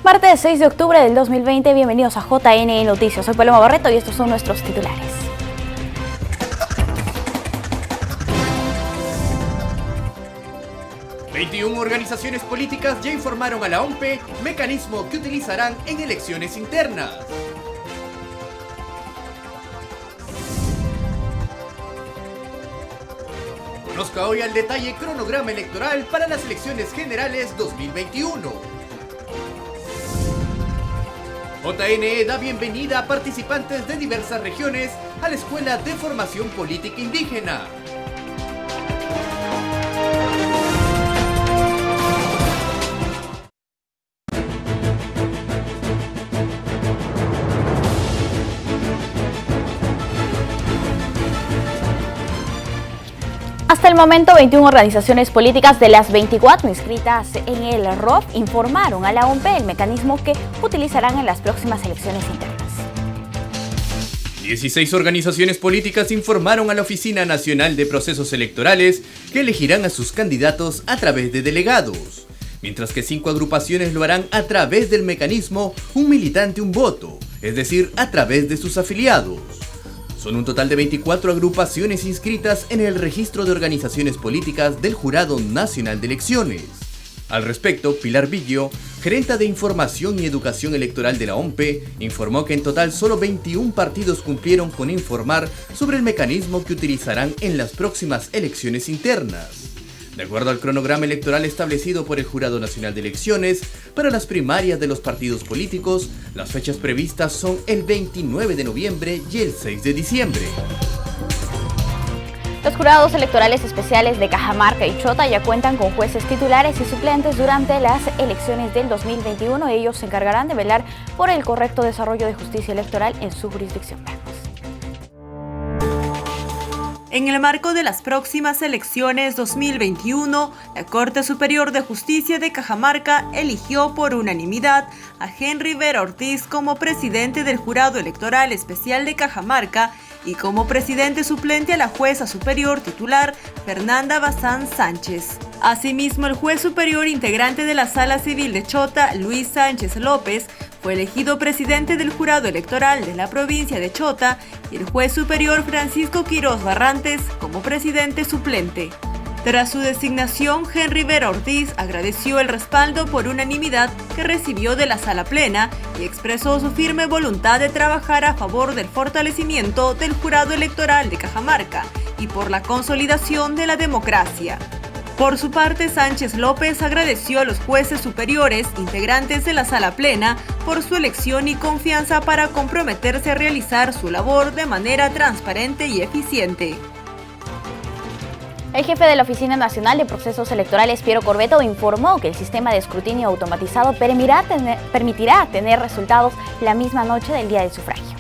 Martes 6 de octubre del 2020, bienvenidos a JN Noticias. Soy Paloma Barreto y estos son nuestros titulares. ...21 organizaciones políticas ya informaron a la OMPE mecanismo que utilizarán en elecciones internas. Conozca hoy al detalle cronograma electoral para las elecciones generales 2021. JNE da bienvenida a participantes de diversas regiones a la Escuela de Formación Política Indígena. Hasta el momento, 21 organizaciones políticas de las 24 inscritas en el ROF informaron a la OMPE el mecanismo que utilizarán en las próximas elecciones internas. 16 organizaciones políticas informaron a la Oficina Nacional de Procesos Electorales que elegirán a sus candidatos a través de delegados, mientras que 5 agrupaciones lo harán a través del mecanismo Un Militante Un Voto, es decir, a través de sus afiliados. Son un total de 24 agrupaciones inscritas en el registro de organizaciones políticas del Jurado Nacional de Elecciones. Al respecto, Pilar Viglio, gerenta de Información y Educación Electoral de la OMPE, informó que en total solo 21 partidos cumplieron con informar sobre el mecanismo que utilizarán en las próximas elecciones internas. De acuerdo al cronograma electoral establecido por el Jurado Nacional de Elecciones, para las primarias de los partidos políticos, las fechas previstas son el 29 de noviembre y el 6 de diciembre. Los jurados electorales especiales de Cajamarca y Chota ya cuentan con jueces titulares y suplentes durante las elecciones del 2021. Ellos se encargarán de velar por el correcto desarrollo de justicia electoral en su jurisdicción. En el marco de las próximas elecciones 2021, la Corte Superior de Justicia de Cajamarca eligió por unanimidad a Henry Vera Ortiz como presidente del Jurado Electoral Especial de Cajamarca y como presidente suplente a la jueza superior titular Fernanda Bazán Sánchez. Asimismo, el juez superior integrante de la Sala Civil de Chota, Luis Sánchez López, fue elegido presidente del Jurado Electoral de la provincia de Chota y el juez superior Francisco Quiroz Barrantes como presidente suplente. Tras su designación, Henry Vera Ortiz agradeció el respaldo por unanimidad que recibió de la Sala Plena y expresó su firme voluntad de trabajar a favor del fortalecimiento del Jurado Electoral de Cajamarca y por la consolidación de la democracia. Por su parte, Sánchez López agradeció a los jueces superiores, integrantes de la Sala Plena, por su elección y confianza para comprometerse a realizar su labor de manera transparente y eficiente. El jefe de la Oficina Nacional de Procesos Electorales, Piero Corbeto, informó que el sistema de escrutinio automatizado permitirá tener resultados la misma noche del día del sufragio.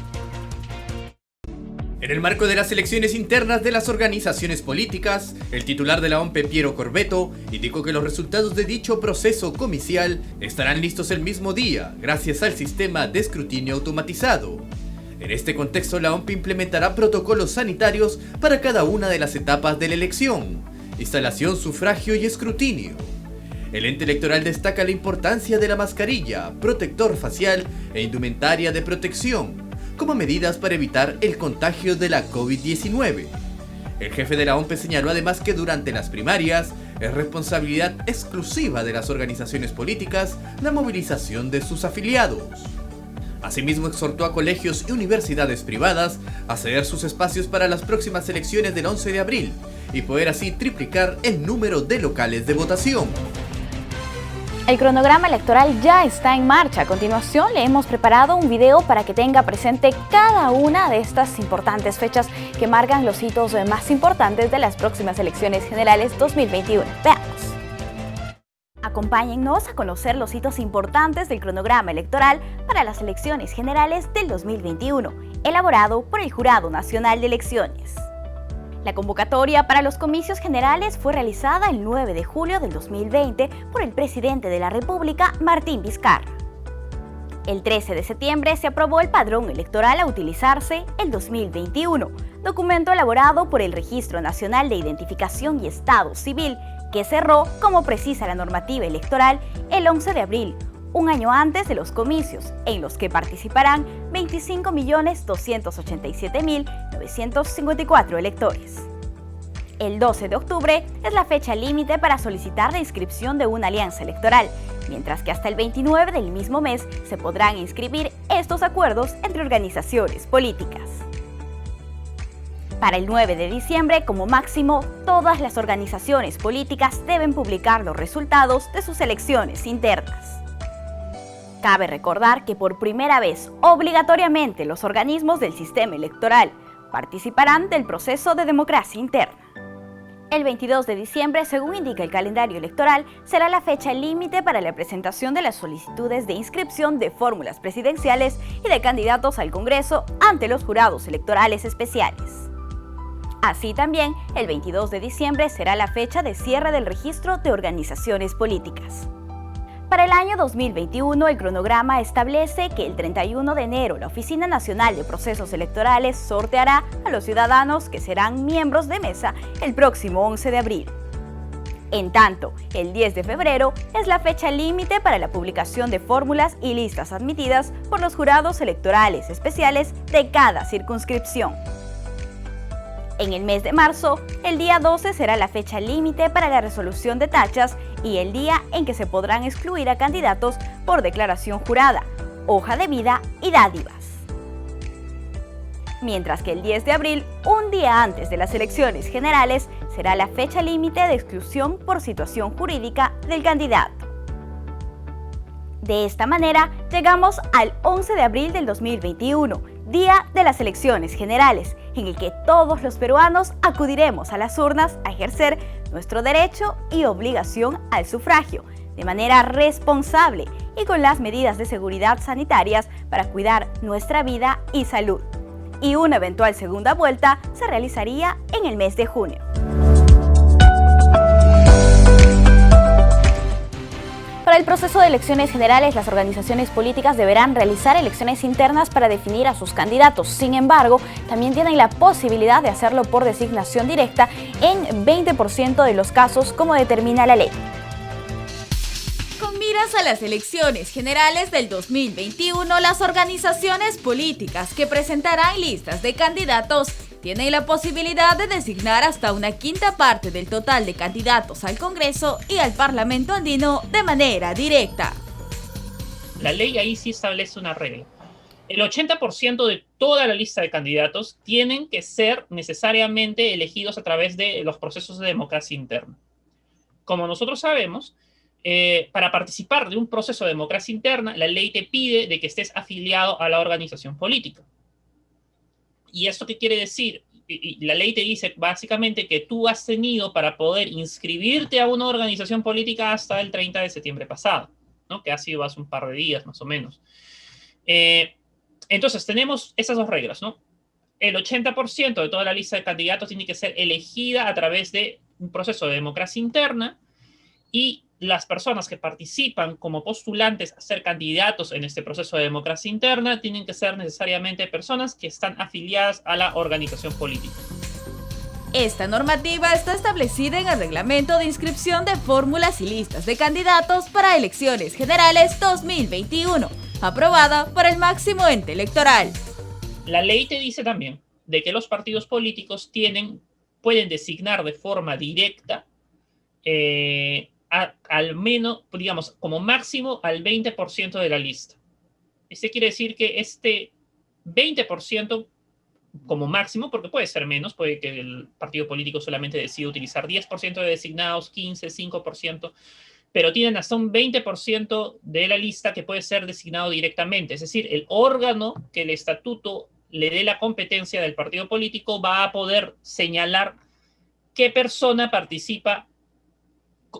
En el marco de las elecciones internas de las organizaciones políticas, el titular de la OMPE, Piero Corbeto, indicó que los resultados de dicho proceso comicial estarán listos el mismo día, gracias al sistema de escrutinio automatizado. En este contexto, la OMPE implementará protocolos sanitarios para cada una de las etapas de la elección: instalación, sufragio y escrutinio. El ente electoral destaca la importancia de la mascarilla, protector facial e indumentaria de protección como medidas para evitar el contagio de la COVID-19. El jefe de la OMPE señaló además que durante las primarias es responsabilidad exclusiva de las organizaciones políticas la movilización de sus afiliados. Asimismo, exhortó a colegios y universidades privadas a ceder sus espacios para las próximas elecciones del 11 de abril y poder así triplicar el número de locales de votación. El cronograma electoral ya está en marcha. A continuación, le hemos preparado un video para que tenga presente cada una de estas importantes fechas que marcan los hitos más importantes de las próximas elecciones generales 2021. Veamos. Acompáñennos a conocer los hitos importantes del cronograma electoral para las elecciones generales del 2021, elaborado por el Jurado Nacional de Elecciones. La convocatoria para los comicios generales fue realizada el 9 de julio del 2020 por el presidente de la República, Martín Vizcarra. El 13 de septiembre se aprobó el padrón electoral a utilizarse el 2021, documento elaborado por el Registro Nacional de Identificación y Estado Civil, que cerró, como precisa la normativa electoral, el 11 de abril, un año antes de los comicios, en los que participarán 25.287.954 electores. El 12 de octubre es la fecha límite para solicitar la inscripción de una alianza electoral, mientras que hasta el 29 del mismo mes se podrán inscribir estos acuerdos entre organizaciones políticas. Para el 9 de diciembre, como máximo, todas las organizaciones políticas deben publicar los resultados de sus elecciones internas. Cabe recordar que por primera vez, obligatoriamente, los organismos del sistema electoral participarán del proceso de democracia interna. El 22 de diciembre, según indica el calendario electoral, será la fecha límite para la presentación de las solicitudes de inscripción de fórmulas presidenciales y de candidatos al Congreso ante los jurados electorales especiales. Así también, el 22 de diciembre será la fecha de cierre del registro de organizaciones políticas. Para el año 2021, el cronograma establece que el 31 de enero la Oficina Nacional de Procesos Electorales sorteará a los ciudadanos que serán miembros de mesa el próximo 11 de abril. En tanto, el 10 de febrero es la fecha límite para la publicación de fórmulas y listas admitidas por los jurados electorales especiales de cada circunscripción. En el mes de marzo, el día 12 será la fecha límite para la resolución de tachas y el día en que se podrán excluir a candidatos por declaración jurada, hoja de vida y dádivas. Mientras que el 10 de abril, un día antes de las elecciones generales, será la fecha límite de exclusión por situación jurídica del candidato. De esta manera, llegamos al 11 de abril del 2021, día de las elecciones generales, en el que todos los peruanos acudiremos a las urnas a ejercer nuestro derecho y obligación al sufragio, de manera responsable y con las medidas de seguridad sanitarias para cuidar nuestra vida y salud. Y una eventual segunda vuelta se realizaría en el mes de junio. Para el proceso de elecciones generales, las organizaciones políticas deberán realizar elecciones internas para definir a sus candidatos. Sin embargo, también tienen la posibilidad de hacerlo por designación directa en 20% de los casos, como determina la ley. Con miras a las elecciones generales del 2021, las organizaciones políticas que presentarán listas de candidatos tienen la posibilidad de designar hasta una quinta parte del total de candidatos al Congreso y al Parlamento andino de manera directa. La ley ahí sí establece una regla. El 80% de toda la lista de candidatos tienen que ser necesariamente elegidos a través de los procesos de democracia interna. Como nosotros sabemos, para participar de un proceso de democracia interna, la ley te pide de que estés afiliado a la organización política. ¿Y esto qué quiere decir? Y la ley te dice básicamente que tú has tenido para poder inscribirte a una organización política hasta el 30 de septiembre pasado, ¿no? Que ha sido hace un par de días más o menos. Entonces tenemos esas dos reglas, ¿no? El 80% de toda la lista de candidatos tiene que ser elegida a través de un proceso de democracia interna y las personas que participan como postulantes a ser candidatos en este proceso de democracia interna tienen que ser necesariamente personas que están afiliadas a la organización política. Esta normativa está establecida en el Reglamento de Inscripción de Fórmulas y Listas de Candidatos para Elecciones Generales 2021, aprobada por el máximo ente electoral. La ley te dice también de que los partidos políticos pueden designar de forma directa al menos, digamos, como máximo al 20% de la lista. Este quiere decir que este 20% como máximo, porque puede ser menos, puede que el partido político solamente decida utilizar 10% de designados, 15, 5%, pero tienen hasta un 20% de la lista que puede ser designado directamente. Es decir, el órgano que el estatuto le dé la competencia del partido político va a poder señalar qué persona participa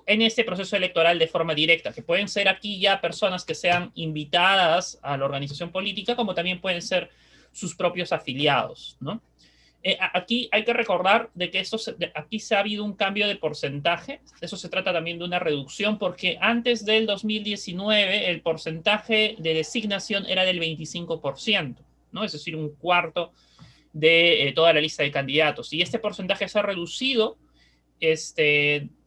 en este proceso electoral de forma directa, que pueden ser aquí ya personas que sean invitadas a la organización política, como también pueden ser sus propios afiliados, ¿no? Aquí hay que recordar de que aquí se ha habido un cambio de porcentaje. Eso se trata también de una reducción, porque antes del 2019 el porcentaje de designación era del 25%, ¿no? Es decir, un cuarto de toda la lista de candidatos. Y este porcentaje se ha reducido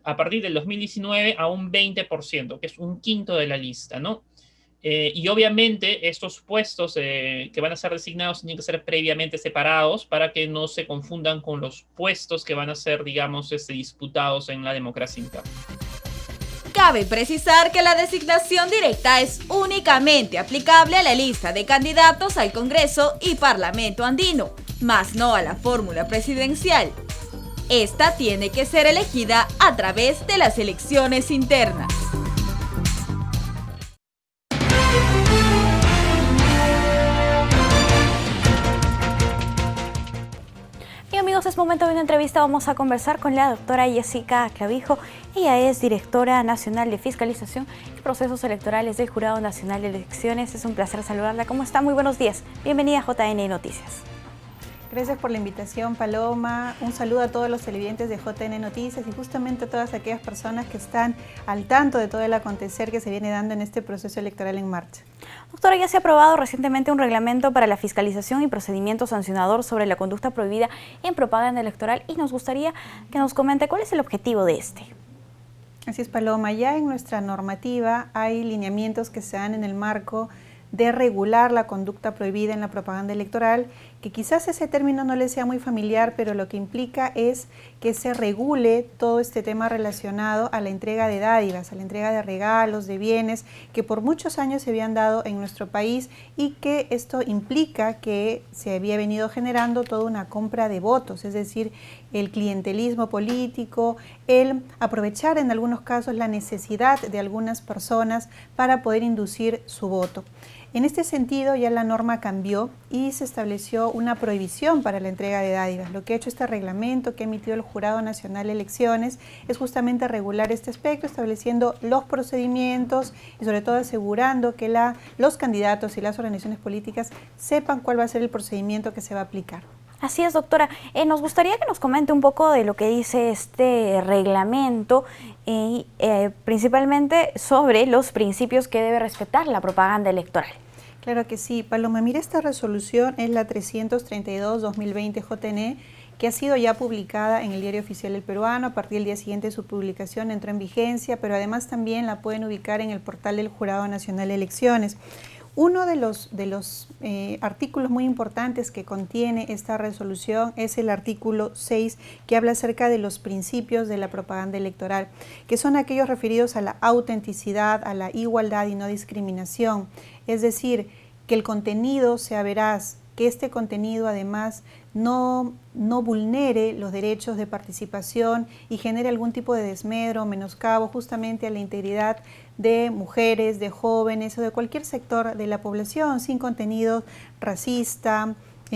a partir del 2019 a un 20%, que es un quinto de la lista, ¿no? Y obviamente estos puestos que van a ser designados tienen que ser previamente separados para que no se confundan con los puestos que van a ser, digamos, disputados en la democracia interna. Cabe precisar que la designación directa es únicamente aplicable a la lista de candidatos al Congreso y Parlamento andino, más no a la fórmula presidencial. Esta tiene que ser elegida a través de las elecciones internas. Y amigos, es momento de una entrevista. Vamos a conversar con la doctora Jessica Clavijo. Ella es directora nacional de fiscalización y procesos electorales del Jurado Nacional de Elecciones. Es un placer saludarla. ¿Cómo está? Muy buenos días. Bienvenida a JN Noticias. Gracias por la invitación, Paloma. Un saludo a todos los televidentes de JN Noticias y justamente a todas aquellas personas que están al tanto de todo el acontecer que se viene dando en este proceso electoral en marcha. Doctora, ya se ha aprobado recientemente un reglamento para la fiscalización y procedimiento sancionador sobre la conducta prohibida en propaganda electoral y nos gustaría que nos comente cuál es el objetivo de este. Así es, Paloma. Ya en nuestra normativa hay lineamientos que se dan en el marco de regular la conducta prohibida en la propaganda electoral, que quizás ese término no le sea muy familiar, pero lo que implica es que se regule todo este tema relacionado a la entrega de dádivas, a la entrega de regalos, de bienes, que por muchos años se habían dado en nuestro país y que esto implica que se había venido generando toda una compra de votos, es decir, el clientelismo político, el aprovechar en algunos casos la necesidad de algunas personas para poder inducir su voto. En este sentido, ya la norma cambió y se estableció una prohibición para la entrega de dádivas. Lo que ha hecho este reglamento que ha emitido el Jurado Nacional de Elecciones es justamente regular este aspecto, estableciendo los procedimientos y sobre todo asegurando que los candidatos y las organizaciones políticas sepan cuál va a ser el procedimiento que se va a aplicar. Así es, doctora. Nos gustaría que nos comente un poco de lo que dice este reglamento y principalmente sobre los principios que debe respetar la propaganda electoral. Claro que sí, Paloma. Mira, esta resolución es la 332-2020 JN, que ha sido ya publicada en el Diario Oficial del Peruano. A partir del día siguiente de su publicación entró en vigencia, pero además también la pueden ubicar en el portal del Jurado Nacional de Elecciones. Uno de los artículos muy importantes que contiene esta resolución es el artículo 6, que habla acerca de los principios de la propaganda electoral, que son aquellos referidos a la autenticidad, a la igualdad y no discriminación. Es decir, que el contenido sea veraz, que este contenido además no vulnere los derechos de participación y genere algún tipo de desmedro o menoscabo justamente a la integridad de mujeres, de jóvenes o de cualquier sector de la población, sin contenido racista,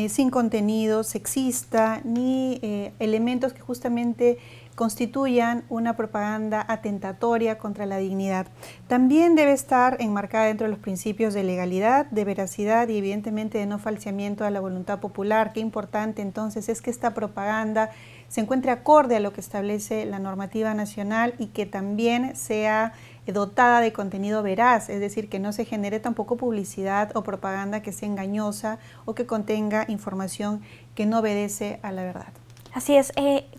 sin contenido sexista, ni elementos que justamente constituyan una propaganda atentatoria contra la dignidad. También debe estar enmarcada dentro de los principios de legalidad, de veracidad y evidentemente de no falseamiento a la voluntad popular. Qué importante entonces es que esta propaganda se encuentre acorde a lo que establece la normativa nacional y que también sea dotada de contenido veraz, es decir, que no se genere tampoco publicidad o propaganda que sea engañosa o que contenga información que no obedece a la verdad. Así es.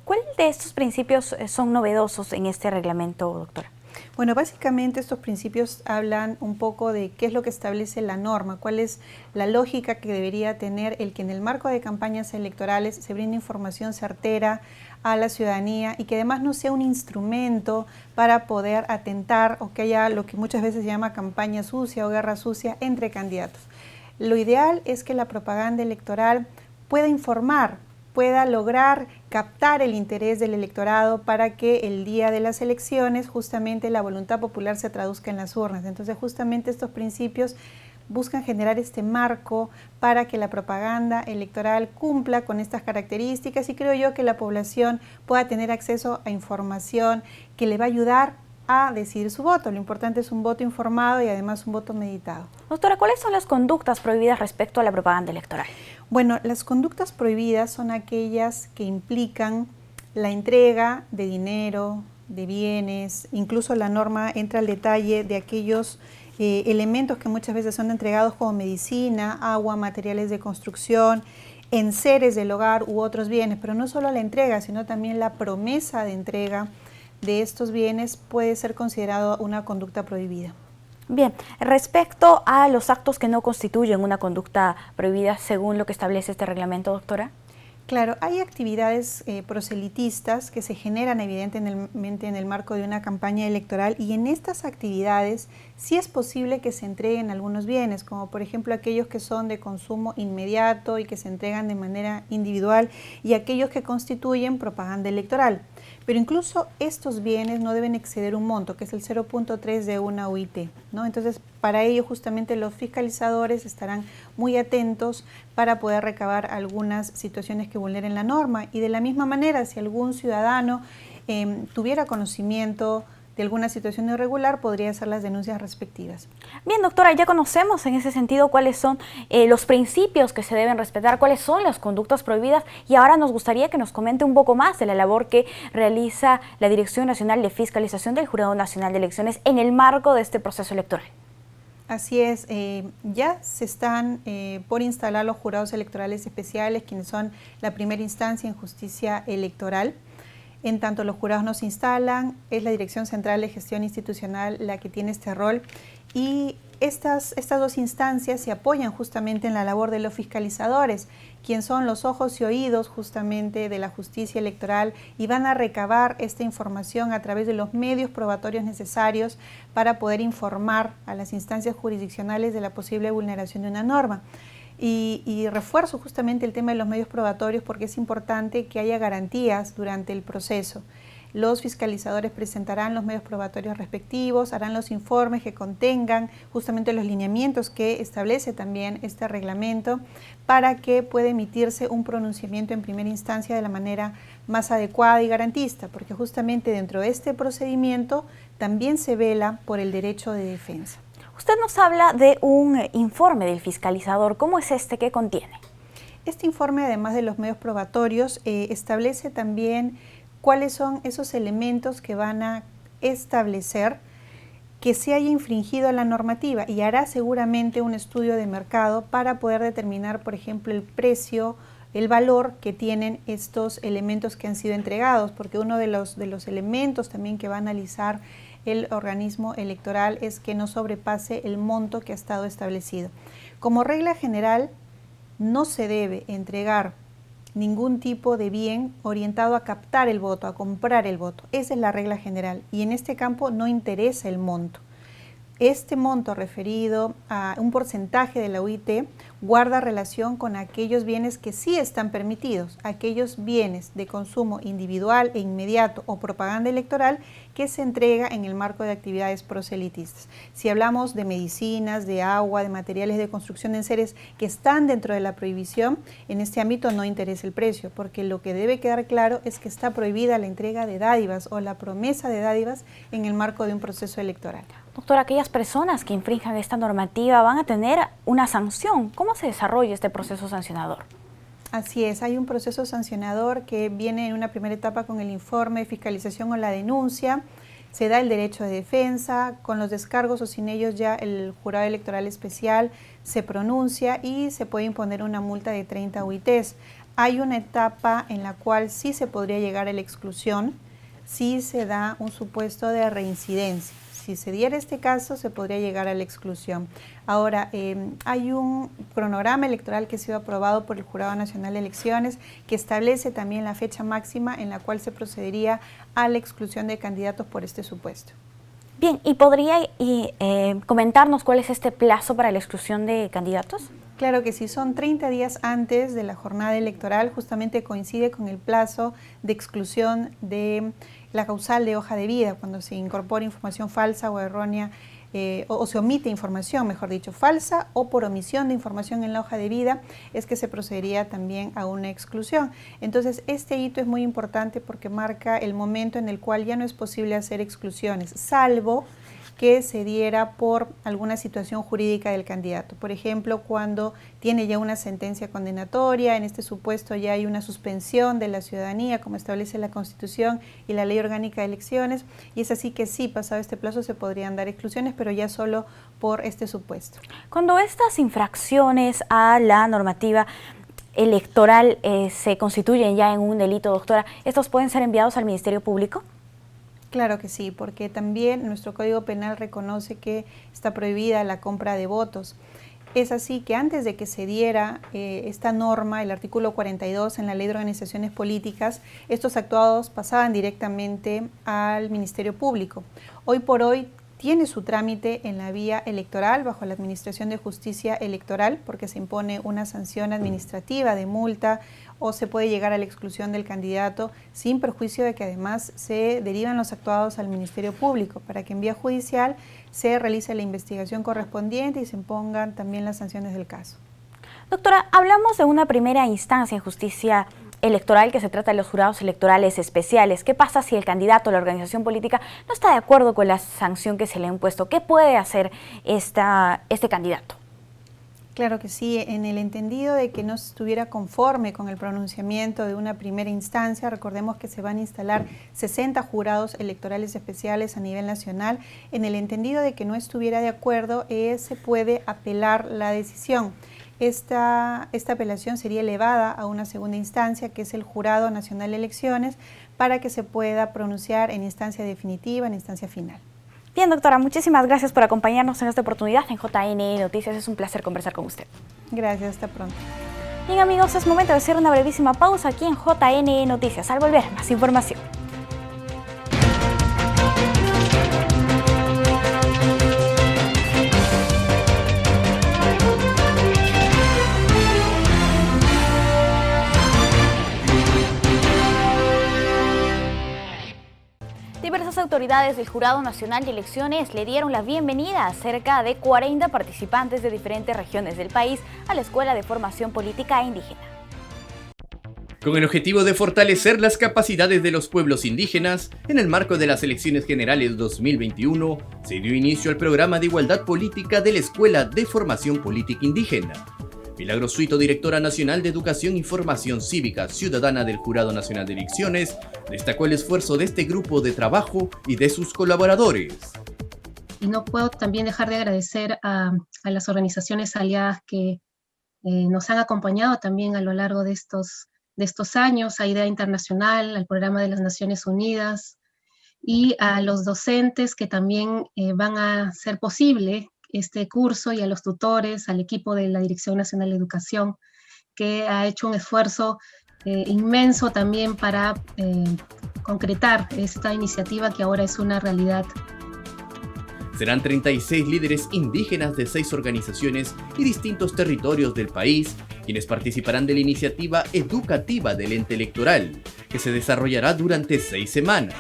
¿Cuál de estos principios son novedosos en este reglamento, doctora? Bueno, básicamente estos principios hablan un poco de qué es lo que establece la norma, cuál es la lógica que debería tener el que en el marco de campañas electorales se brinde información certera a la ciudadanía y que además no sea un instrumento para poder atentar o que haya lo que muchas veces se llama campaña sucia o guerra sucia entre candidatos. Lo ideal es que la propaganda electoral pueda informar, pueda lograr captar el interés del electorado para que el día de las elecciones justamente la voluntad popular se traduzca en las urnas. Entonces justamente estos principios buscan generar este marco para que la propaganda electoral cumpla con estas características y creo yo que la población pueda tener acceso a información que le va a ayudar a decidir su voto. Lo importante es un voto informado y además un voto meditado. Doctora, ¿cuáles son las conductas prohibidas respecto a la propaganda electoral? Bueno, las conductas prohibidas son aquellas que implican la entrega de dinero, de bienes, incluso la norma entra al detalle de aquellos elementos que muchas veces son entregados como medicina, agua, materiales de construcción, enseres del hogar u otros bienes, pero no solo la entrega, sino también la promesa de entrega de estos bienes puede ser considerado una conducta prohibida. Bien, respecto a los actos que no constituyen una conducta prohibida según lo que establece este reglamento, doctora. Claro, hay actividades proselitistas que se generan evidentemente en el marco de una campaña electoral, y en estas actividades sí es posible que se entreguen algunos bienes, como por ejemplo aquellos que son de consumo inmediato y que se entregan de manera individual, y aquellos que constituyen propaganda electoral. Pero incluso estos bienes no deben exceder un monto, que es el 0.3 de una UIT, ¿no? Entonces, para ello justamente los fiscalizadores estarán muy atentos para poder recabar algunas situaciones que vulneren la norma. Y de la misma manera, si algún ciudadano tuviera conocimiento de alguna situación irregular, podría hacer las denuncias respectivas. Bien, doctora, ya conocemos en ese sentido cuáles son los principios que se deben respetar, cuáles son las conductas prohibidas, y ahora nos gustaría que nos comente un poco más de la labor que realiza la Dirección Nacional de Fiscalización del Jurado Nacional de Elecciones en el marco de este proceso electoral. Así es, ya se están por instalar los jurados electorales especiales, quienes son la primera instancia en justicia electoral. En tanto los jurados no se instalan, es la Dirección Central de Gestión Institucional la que tiene este rol, y estas dos instancias se apoyan justamente en la labor de los fiscalizadores, quienes son los ojos y oídos justamente de la justicia electoral, y van a recabar esta información a través de los medios probatorios necesarios para poder informar a las instancias jurisdiccionales de la posible vulneración de una norma. Y refuerzo justamente el tema de los medios probatorios porque es importante que haya garantías durante el proceso. Los fiscalizadores presentarán los medios probatorios respectivos, harán los informes que contengan justamente los lineamientos que establece también este reglamento, para que pueda emitirse un pronunciamiento en primera instancia de la manera más adecuada y garantista, porque justamente dentro de este procedimiento también se vela por el derecho de defensa. Usted nos habla de un informe del fiscalizador. ¿Cómo es este? ¿Qué contiene? Este informe, además de los medios probatorios, establece también cuáles son esos elementos que van a establecer que se haya infringido la normativa, y hará seguramente un estudio de mercado para poder determinar, por ejemplo, el precio, el valor que tienen estos elementos que han sido entregados, porque uno de los elementos también que va a analizar el organismo electoral es que no sobrepase el monto que ha estado establecido. Como regla general, no se debe entregar ningún tipo de bien orientado a captar el voto, a comprar el voto. Esa es la regla general, y en este campo no interesa el monto. Este monto referido a un porcentaje de la UIT guarda relación con aquellos bienes que sí están permitidos, aquellos bienes de consumo individual e inmediato o propaganda electoral que se entrega en el marco de actividades proselitistas. Si hablamos de medicinas, de agua, de materiales de construcción de enseres que están dentro de la prohibición, en este ámbito no interesa el precio, porque lo que debe quedar claro es que está prohibida la entrega de dádivas o la promesa de dádivas en el marco de un proceso electoral. Doctora, aquellas personas que infrinjan esta normativa van a tener una sanción. ¿Cómo se desarrolla este proceso sancionador? Así es, hay un proceso sancionador que viene en una primera etapa con el informe de fiscalización o la denuncia. Se da el derecho de defensa, con los descargos o sin ellos ya el jurado electoral especial se pronuncia y se puede imponer una multa de 30 UITs. Hay una etapa en la cual sí se podría llegar a la exclusión, si se da un supuesto de reincidencia. Si se diera este caso, se podría llegar a la exclusión. Ahora, hay un cronograma electoral que ha sido aprobado por el Jurado Nacional de Elecciones que establece también la fecha máxima en la cual se procedería a la exclusión de candidatos por este supuesto. Bien, ¿y podría comentarnos cuál es este plazo para la exclusión de candidatos? Claro que sí, son 30 días antes de la jornada electoral, justamente coincide con el plazo de exclusión de la causal de hoja de vida, cuando se incorpora información falsa o errónea, o se omite información, mejor dicho, falsa o por omisión de información en la hoja de vida, es que se procedería también a una exclusión. Entonces, este hito es muy importante porque marca el momento en el cual ya no es posible hacer exclusiones, salvo que se diera por alguna situación jurídica del candidato. Por ejemplo, cuando tiene ya una sentencia condenatoria, en este supuesto ya hay una suspensión de la ciudadanía, como establece la Constitución y la Ley Orgánica de Elecciones, y es así que sí, pasado este plazo se podrían dar exclusiones, pero ya solo por este supuesto. Cuando estas infracciones a la normativa electoral se constituyen ya en un delito, doctora, ¿estos pueden ser enviados al Ministerio Público? Claro que sí, porque también nuestro Código Penal reconoce que está prohibida la compra de votos. Es así que antes de que se diera esta norma, el artículo 42 en la Ley de Organizaciones Políticas, estos actuados pasaban directamente al Ministerio Público. Hoy por hoy tiene su trámite en la vía electoral bajo la Administración de Justicia Electoral, porque se impone una sanción administrativa de multa o se puede llegar a la exclusión del candidato sin perjuicio de que además se derivan los actuados al Ministerio Público para que en vía judicial se realice la investigación correspondiente y se impongan también las sanciones del caso. Doctora, hablamos de una primera instancia en justicia electoral que se trata de los jurados electorales especiales. ¿Qué pasa si el candidato o la organización política no está de acuerdo con la sanción que se le ha impuesto? ¿Qué puede hacer este candidato? Claro que sí, en el entendido de que no estuviera conforme con el pronunciamiento de una primera instancia, recordemos que se van a instalar 60 jurados electorales especiales a nivel nacional, en el entendido de que no estuviera de acuerdo, se puede apelar la decisión. Esta apelación sería elevada a una segunda instancia, que es el Jurado Nacional de Elecciones, para que se pueda pronunciar en instancia definitiva, en instancia final. Bien, doctora, muchísimas gracias por acompañarnos en esta oportunidad en JN Noticias. Es un placer conversar con usted. Gracias, hasta pronto. Bien, amigos, es momento de hacer una brevísima pausa aquí en JN Noticias. Al volver, más información. Diversas autoridades del Jurado Nacional de Elecciones le dieron la bienvenida a cerca de 40 participantes de diferentes regiones del país a la Escuela de Formación Política Indígena. Con el objetivo de fortalecer las capacidades de los pueblos indígenas, en el marco de las elecciones generales 2021, se dio inicio al programa de igualdad política de la Escuela de Formación Política Indígena. Milagros Suito, directora nacional de Educación y Formación Cívica Ciudadana del Jurado Nacional de Elecciones, destacó el esfuerzo de este grupo de trabajo y de sus colaboradores. Y no puedo también dejar de agradecer a las organizaciones aliadas que nos han acompañado también a lo largo de estos años, a IDEA Internacional, al Programa de las Naciones Unidas y a los docentes que también van a hacer posible este curso, y a los tutores, al equipo de la Dirección Nacional de Educación, que ha hecho un esfuerzo inmenso también para concretar esta iniciativa que ahora es una realidad. Serán 36 líderes indígenas de 6 organizaciones y distintos territorios del país quienes participarán de la iniciativa educativa del ente electoral, que se desarrollará durante 6 semanas.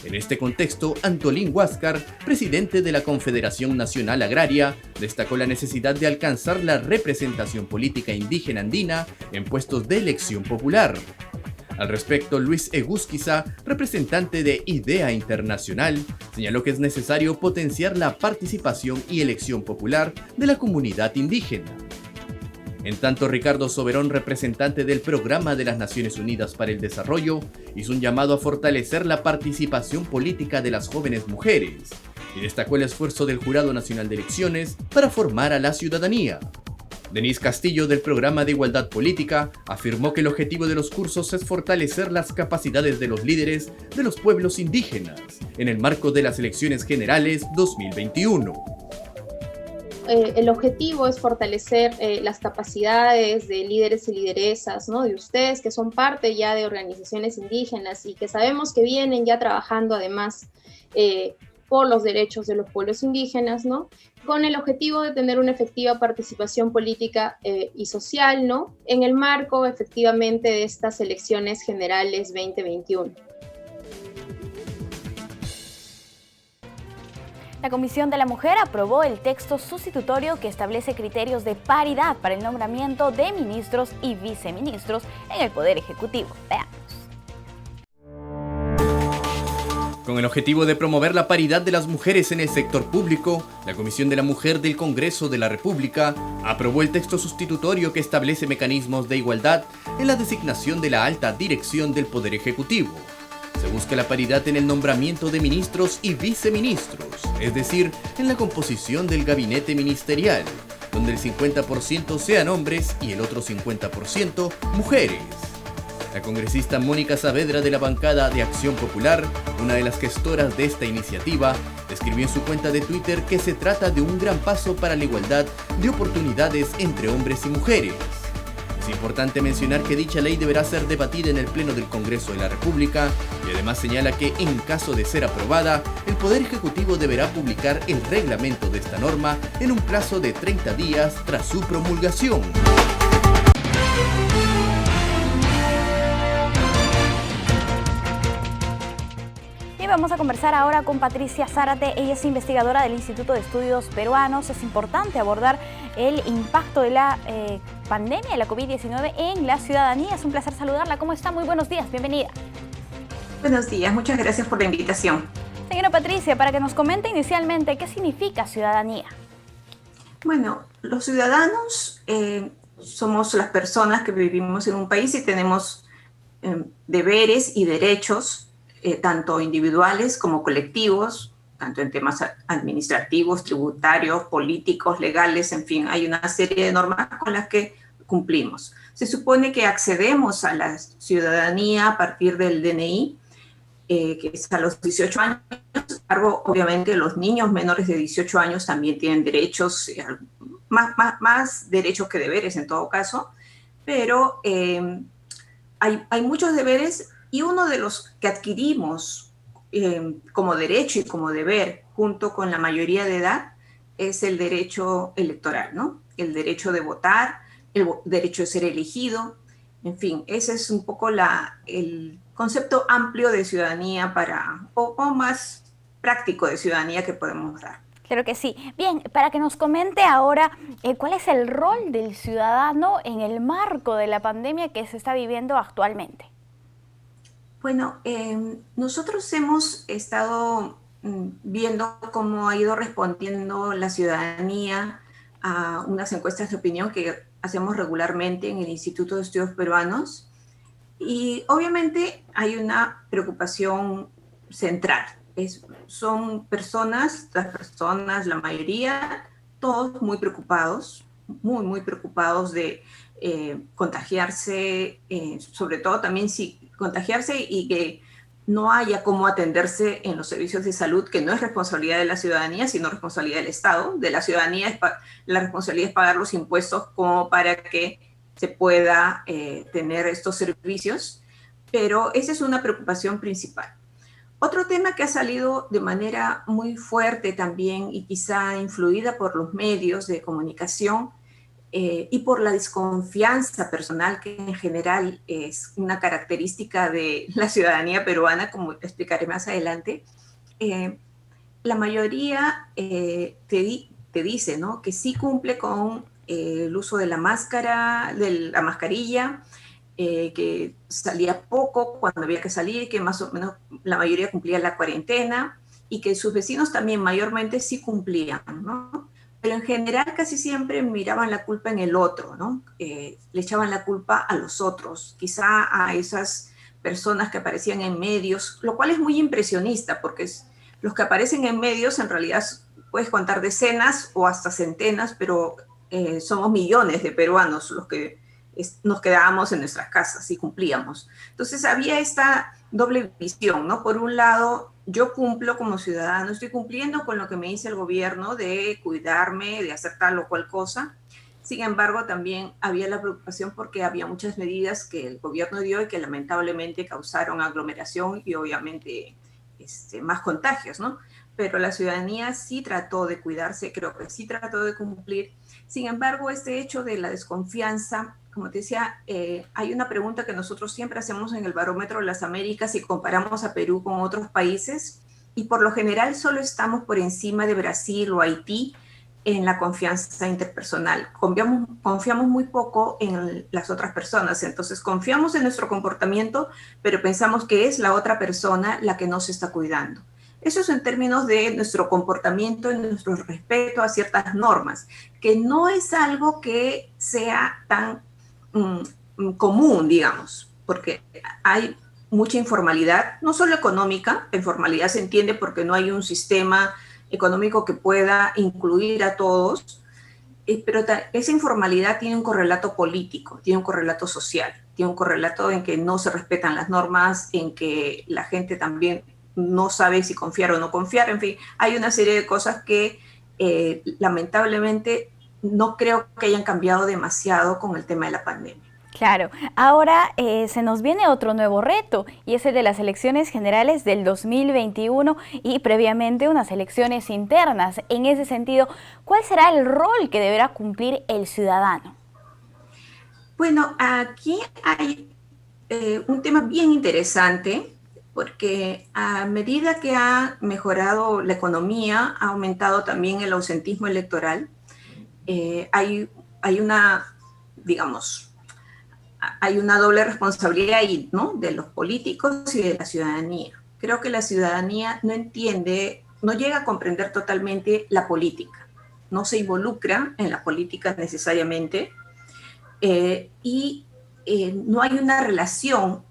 En este contexto, Antolín Huáscar, presidente de la Confederación Nacional Agraria, destacó la necesidad de alcanzar la representación política indígena andina en puestos de elección popular. Al respecto, Luis Egusquiza, representante de IDEA Internacional, señaló que es necesario potenciar la participación y elección popular de la comunidad indígena. En tanto, Ricardo Soberón, representante del Programa de las Naciones Unidas para el Desarrollo, hizo un llamado a fortalecer la participación política de las jóvenes mujeres y destacó el esfuerzo del Jurado Nacional de Elecciones para formar a la ciudadanía. Denise Castillo, del Programa de Igualdad Política, afirmó que el objetivo de los cursos es fortalecer las capacidades de los líderes de los pueblos indígenas en el marco de las elecciones generales 2021. El objetivo es fortalecer las capacidades de líderes y lideresas, ¿no?, de ustedes que son parte ya de organizaciones indígenas y que sabemos que vienen ya trabajando además por los derechos de los pueblos indígenas, ¿no?, con el objetivo de tener una efectiva participación política y social, ¿no?, en el marco efectivamente de estas elecciones generales 2021. La Comisión de la Mujer aprobó el texto sustitutorio que establece criterios de paridad para el nombramiento de ministros y viceministros en el Poder Ejecutivo. Veamos. Con el objetivo de promover la paridad de las mujeres en el sector público, la Comisión de la Mujer del Congreso de la República aprobó el texto sustitutorio que establece mecanismos de igualdad en la designación de la alta dirección del Poder Ejecutivo. Se busca la paridad en el nombramiento de ministros y viceministros, es decir, en la composición del gabinete ministerial, donde el 50% sean hombres y el otro 50% mujeres. La congresista Mónica Saavedra de la bancada de Acción Popular, una de las gestoras de esta iniciativa, escribió en su cuenta de Twitter que se trata de un gran paso para la igualdad de oportunidades entre hombres y mujeres. Es importante mencionar que dicha ley deberá ser debatida en el Pleno del Congreso de la República y además señala que, en caso de ser aprobada, el Poder Ejecutivo deberá publicar el reglamento de esta norma en un plazo de 30 días tras su promulgación. Vamos a conversar ahora con Patricia Zárate. Ella es investigadora del Instituto de Estudios Peruanos. Es importante abordar el impacto de la pandemia de la COVID-19 en la ciudadanía. Es un placer saludarla. ¿Cómo está? Muy buenos días. Bienvenida. Buenos días. Muchas gracias por la invitación. Señora Patricia, para que nos comente inicialmente qué significa ciudadanía. Bueno, los ciudadanos somos las personas que vivimos en un país y tenemos deberes y derechos tanto individuales como colectivos, tanto en temas administrativos, tributarios, políticos, legales, en fin, hay una serie de normas con las que cumplimos. Se supone que accedemos a la ciudadanía a partir del DNI, que es a los 18 años. Sin embargo, obviamente los niños menores de 18 años también tienen derechos, más derechos que deberes en todo caso, pero hay muchos deberes. Y uno de los que adquirimos como derecho y como deber junto con la mayoría de edad es el derecho electoral, ¿no? El derecho de votar, el derecho de ser elegido, en fin, ese es un poco el concepto amplio de ciudadanía o más práctico de ciudadanía que podemos dar. Claro que sí. Bien, para que nos comente ahora cuál es el rol del ciudadano en el marco de la pandemia que se está viviendo actualmente. Bueno, nosotros hemos estado viendo cómo ha ido respondiendo la ciudadanía a unas encuestas de opinión que hacemos regularmente en el Instituto de Estudios Peruanos y obviamente hay una preocupación central. Son las personas, la mayoría, todos muy preocupados, muy preocupados de contagiarse, sobre todo también si contagiarse y que no haya cómo atenderse en los servicios de salud, que no es responsabilidad de la ciudadanía, sino responsabilidad del Estado. De la ciudadanía la responsabilidad es pagar los impuestos como para que se pueda tener estos servicios, pero esa es una preocupación principal. Otro tema que ha salido de manera muy fuerte también y quizá influida por los medios de comunicación y por la desconfianza personal que en general es una característica de la ciudadanía peruana, como explicaré más adelante, la mayoría te dice, ¿no?, que sí cumple con el uso de la máscara, de la mascarilla, que salía poco cuando había que salir, que más o menos la mayoría cumplía la cuarentena y que sus vecinos también mayormente sí cumplían, ¿no? Pero en general casi siempre miraban la culpa en el otro, ¿no? Le echaban la culpa a los otros, quizá a esas personas que aparecían en medios, lo cual es muy impresionista porque los que aparecen en medios en realidad puedes contar decenas o hasta centenas, pero somos millones de peruanos los que nos quedábamos en nuestras casas y cumplíamos. Entonces había esta doble visión, ¿no? Por un lado, yo cumplo como ciudadano, estoy cumpliendo con lo que me dice el gobierno de cuidarme, de hacer tal o cual cosa. Sin embargo, también había la preocupación porque había muchas medidas que el gobierno dio y que lamentablemente causaron aglomeración y obviamente más contagios, ¿no? Pero la ciudadanía sí trató de cuidarse, creo que sí trató de cumplir. Sin embargo, este hecho de la desconfianza, como te decía, hay una pregunta que nosotros siempre hacemos en el Barómetro de las Américas y comparamos a Perú con otros países y por lo general solo estamos por encima de Brasil o Haití en la confianza interpersonal. Confiamos muy poco en las otras personas, entonces confiamos en nuestro comportamiento, pero pensamos que es la otra persona la que nos está cuidando. Eso es en términos de nuestro comportamiento, en nuestro respeto a ciertas normas, que no es algo que sea tan común, digamos, porque hay mucha informalidad, no solo económica, la informalidad se entiende porque no hay un sistema económico que pueda incluir a todos, pero esa informalidad tiene un correlato político, tiene un correlato social, tiene un correlato en que no se respetan las normas, en que la gente también no sabe si confiar o no confiar, en fin, hay una serie de cosas que lamentablemente no creo que hayan cambiado demasiado con el tema de la pandemia. Claro, ahora se nos viene otro nuevo reto y es el de las elecciones generales del 2021 y previamente unas elecciones internas. En ese sentido, ¿cuál será el rol que deberá cumplir el ciudadano? Bueno, aquí hay un tema bien interesante porque a medida que ha mejorado la economía, ha aumentado también el ausentismo electoral. Hay una, digamos, hay una doble responsabilidad ahí, ¿no? De los políticos y de la ciudadanía. Creo que la ciudadanía no entiende, no llega a comprender totalmente la política, no se involucra en la política necesariamente y no hay una relación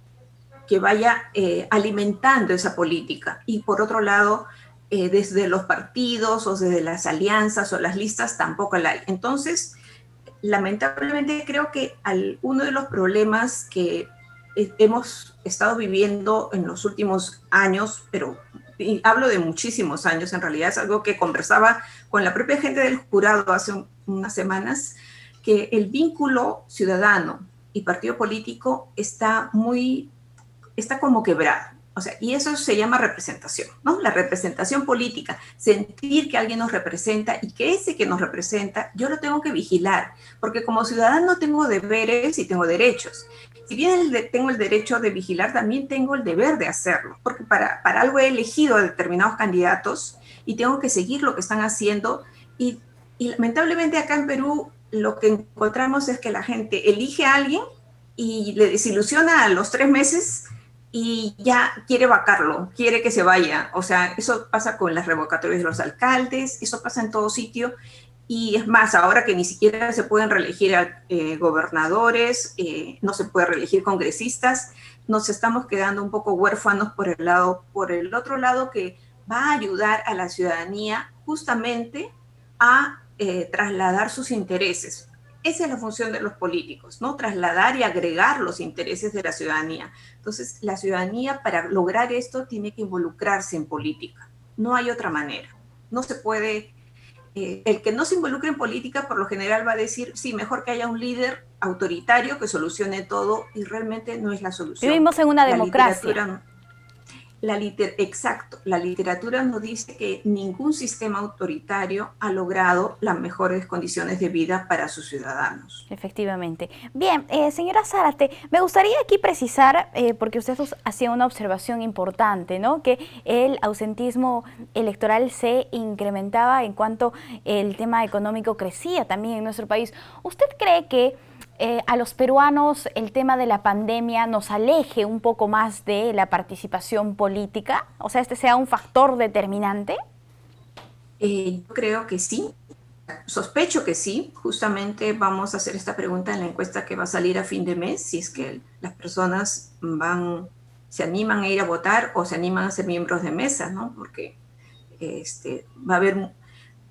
que vaya alimentando esa política. Y por otro lado, desde los partidos o desde las alianzas o las listas tampoco la hay. Entonces, lamentablemente creo que uno de los problemas que hemos estado viviendo en los últimos años, pero hablo de muchísimos años, en realidad es algo que conversaba con la propia gente del jurado hace unas semanas, que el vínculo ciudadano y partido político está como quebrado. O sea, y eso se llama representación, ¿no? La representación política, sentir que alguien nos representa y que ese que nos representa, yo lo tengo que vigilar, porque como ciudadano tengo deberes y tengo derechos. Si bien tengo el derecho de vigilar, también tengo el deber de hacerlo, porque para algo he elegido a determinados candidatos y tengo que seguir lo que están haciendo. Y lamentablemente acá en Perú lo que encontramos es que la gente elige a alguien y le desilusiona a los 3 meses y ya quiere vacarlo, quiere que se vaya. O sea, eso pasa con las revocatorias de los alcaldes, eso pasa en todo sitio. Y es más, ahora que ni siquiera se pueden reelegir gobernadores, no se puede reelegir congresistas, nos estamos quedando un poco huérfanos por el otro lado, que va a ayudar a la ciudadanía justamente a trasladar sus intereses. Esa es la función de los políticos, ¿no? Trasladar y agregar los intereses de la ciudadanía. Entonces, la ciudadanía, para lograr esto, tiene que involucrarse en política. No hay otra manera. No se puede... el que no se involucre en política, por lo general, va a decir, sí, mejor que haya un líder autoritario que solucione todo, y realmente no es la solución. Vivimos en una democracia. Exacto. La literatura nos dice que ningún sistema autoritario ha logrado las mejores condiciones de vida para sus ciudadanos. Efectivamente. Bien, señora Zárate, me gustaría aquí precisar, porque usted hacía una observación importante, ¿no? Que el ausentismo electoral se incrementaba en cuanto el tema económico crecía también en nuestro país. ¿Usted cree que a los peruanos el tema de la pandemia nos aleje un poco más de la participación política? O sea, ¿este sea un factor determinante? Yo creo que sí. Sospecho que sí. Justamente vamos a hacer esta pregunta en la encuesta que va a salir a fin de mes, si es que las personas se animan a ir a votar o se animan a ser miembros de mesa, ¿no? Porque va a haber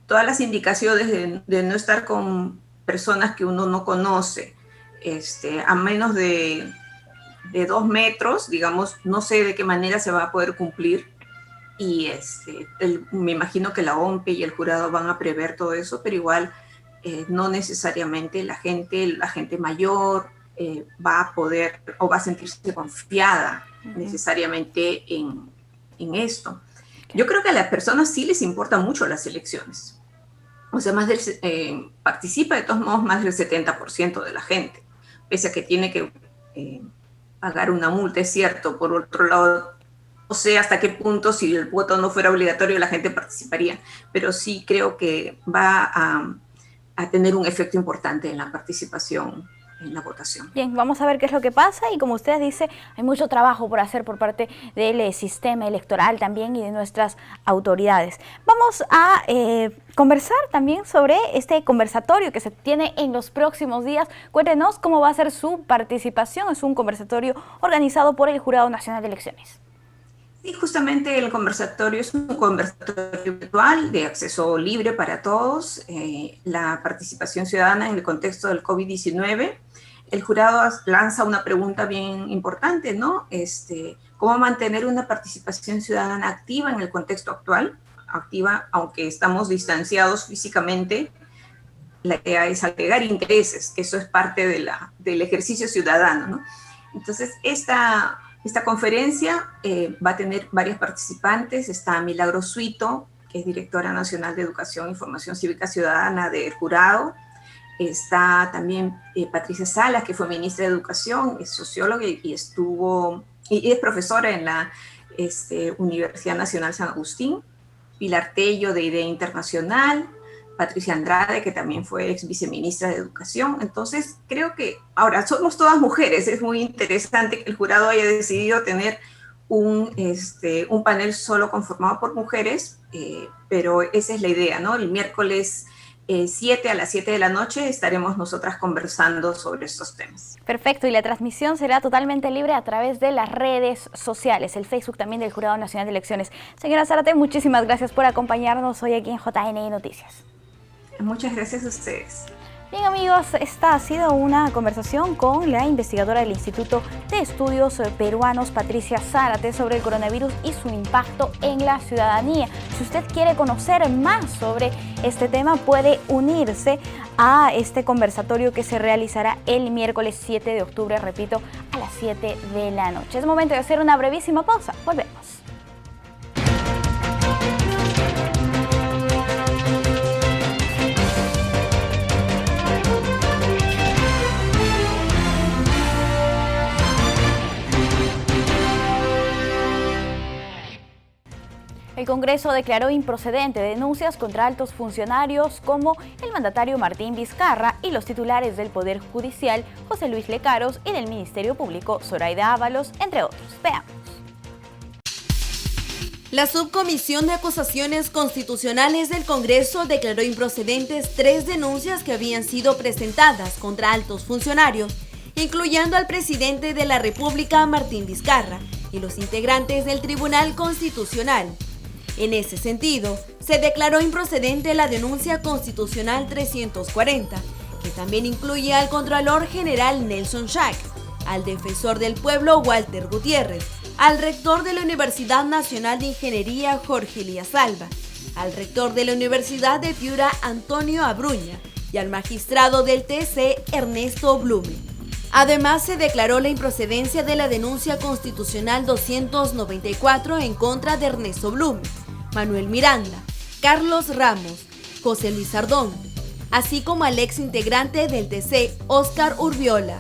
todas las indicaciones de no estar con personas que uno no conoce, a menos de 2 metros, digamos, no sé de qué manera se va a poder cumplir. Y me imagino que la OMPE y el jurado van a prever todo eso, pero igual no necesariamente la gente mayor va a poder o va a sentirse confiada necesariamente en esto. Yo creo que a las personas sí les importan mucho las elecciones. O sea, participa de todos modos más del 70% de la gente, pese a que tiene que pagar una multa, es cierto. Por otro lado, no sé hasta qué punto, si el voto no fuera obligatorio, la gente participaría, pero sí creo que va a tener un efecto importante en la participación en la votación. Bien, vamos a ver qué es lo que pasa y como usted dice, hay mucho trabajo por hacer por parte del sistema electoral también y de nuestras autoridades. Vamos a conversar también sobre este conversatorio que se tiene en los próximos días. Cuéntenos cómo va a ser su participación. Es un conversatorio organizado por el Jurado Nacional de Elecciones. Sí, justamente el conversatorio es un conversatorio virtual de acceso libre para todos, la participación ciudadana en el contexto del COVID-19. El jurado lanza una pregunta bien importante, ¿no? ¿Cómo mantener una participación ciudadana activa en el contexto actual? Activa, aunque estamos distanciados físicamente. La idea es agregar intereses, que eso es parte del ejercicio ciudadano, ¿no? Entonces, esta conferencia va a tener varios participantes. Está Milagro Suito, que es directora nacional de Educación y Formación Cívica Ciudadana del jurado. Está también Patricia Salas, que fue ministra de Educación, es socióloga y es profesora en la Universidad Nacional San Agustín. Pilar Tello, de Idea Internacional. Patricia Andrade, que también fue ex viceministra de Educación. Entonces, creo que ahora somos todas mujeres. Es muy interesante que el jurado haya decidido tener un panel solo conformado por mujeres, pero esa es la idea, ¿no? El miércoles 7 a las 7 de la noche estaremos nosotras conversando sobre estos temas. Perfecto, y la transmisión será totalmente libre a través de las redes sociales, el Facebook también del Jurado Nacional de Elecciones. Señora Zárate, muchísimas gracias por acompañarnos hoy aquí en JNI Noticias. Muchas gracias a ustedes. Bien amigos, esta ha sido una conversación con la investigadora del Instituto de Estudios Peruanos, Patricia Zárate, sobre el coronavirus y su impacto en la ciudadanía. Si usted quiere conocer más sobre este tema, puede unirse a este conversatorio que se realizará el miércoles 7 de octubre, repito, a las 7 de la noche. Es momento de hacer una brevísima pausa. Volvemos. El Congreso declaró improcedente denuncias contra altos funcionarios como el mandatario Martín Vizcarra y los titulares del Poder Judicial, José Luis Lecaros, y del Ministerio Público, Zoraida Ábalos, entre otros. Veamos. La Subcomisión de Acusaciones Constitucionales del Congreso declaró improcedentes 3 denuncias que habían sido presentadas contra altos funcionarios, incluyendo al presidente de la República, Martín Vizcarra, y los integrantes del Tribunal Constitucional. En ese sentido, se declaró improcedente la denuncia constitucional 340, que también incluye al Contralor General Nelson Schack, al Defensor del Pueblo Walter Gutiérrez, al Rector de la Universidad Nacional de Ingeniería Jorge Elías Alba, al Rector de la Universidad de Piura Antonio Abruña y al magistrado del TC Ernesto Blume. Además, se declaró la improcedencia de la denuncia constitucional 294 en contra de Ernesto Blume, Manuel Miranda, Carlos Ramos, José Luis Sardón, así como al ex integrante del TC, Óscar Urbiola.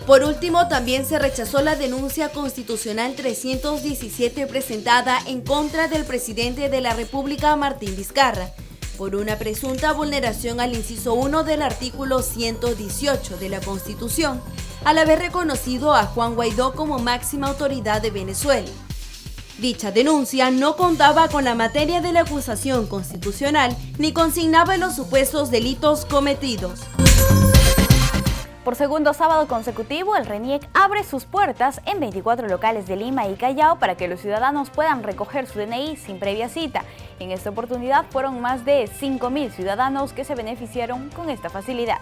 Por último, también se rechazó la denuncia constitucional 317 presentada en contra del presidente de la República, Martín Vizcarra, por una presunta vulneración al inciso 1 del artículo 118 de la Constitución, al haber reconocido a Juan Guaidó como máxima autoridad de Venezuela. Dicha denuncia no contaba con la materia de la acusación constitucional ni consignaba los supuestos delitos cometidos. Por segundo sábado consecutivo, el RENIEC abre sus puertas en 24 locales de Lima y Callao para que los ciudadanos puedan recoger su DNI sin previa cita. En esta oportunidad fueron más de 5.000 ciudadanos que se beneficiaron con esta facilidad.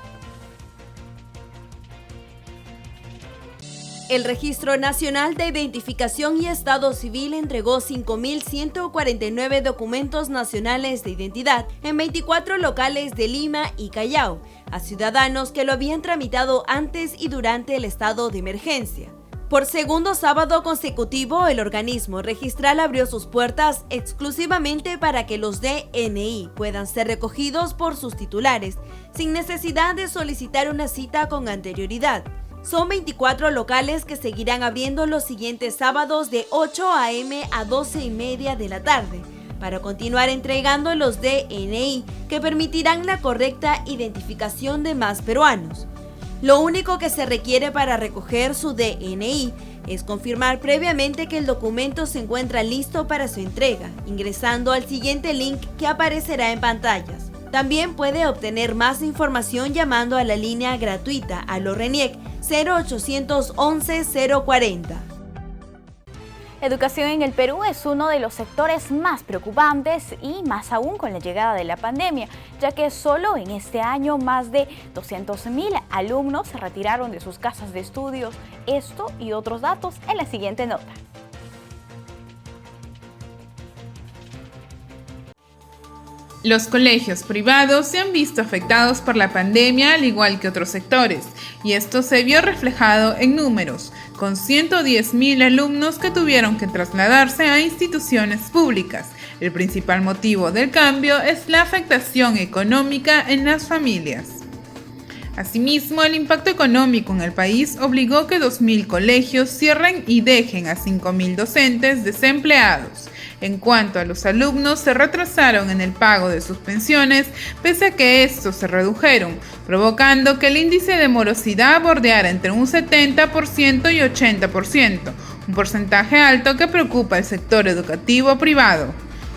El Registro Nacional de Identificación y Estado Civil entregó 5.149 documentos nacionales de identidad en 24 locales de Lima y Callao a ciudadanos que lo habían tramitado antes y durante el estado de emergencia. Por segundo sábado consecutivo, el organismo registral abrió sus puertas exclusivamente para que los DNI puedan ser recogidos por sus titulares, sin necesidad de solicitar una cita con anterioridad. Son 24 locales que seguirán abriendo los siguientes sábados de 8 a.m. a 12:30 de la tarde, para continuar entregando los DNI que permitirán la correcta identificación de más peruanos. Lo único que se requiere para recoger su DNI es confirmar previamente que el documento se encuentra listo para su entrega, ingresando al siguiente link que aparecerá en pantallas. También puede obtener más información llamando a la línea gratuita a los RENIEC 0811 040. Educación en el Perú es uno de los sectores más preocupantes y más aún con la llegada de la pandemia, ya que solo en este año más de 200.000 alumnos se retiraron de sus casas de estudios. Esto y otros datos en la siguiente nota. Los colegios privados se han visto afectados por la pandemia al igual que otros sectores, y esto se vio reflejado en números, con 110.000 alumnos que tuvieron que trasladarse a instituciones públicas. El principal motivo del cambio es la afectación económica en las familias. Asimismo, el impacto económico en el país obligó que 2.000 colegios cierren y dejen a 5.000 docentes desempleados. En cuanto a los alumnos, se retrasaron en el pago de sus pensiones, pese a que estos se redujeron, provocando que el índice de morosidad bordeara entre un 70% y 80%, un porcentaje alto que preocupa al sector educativo privado.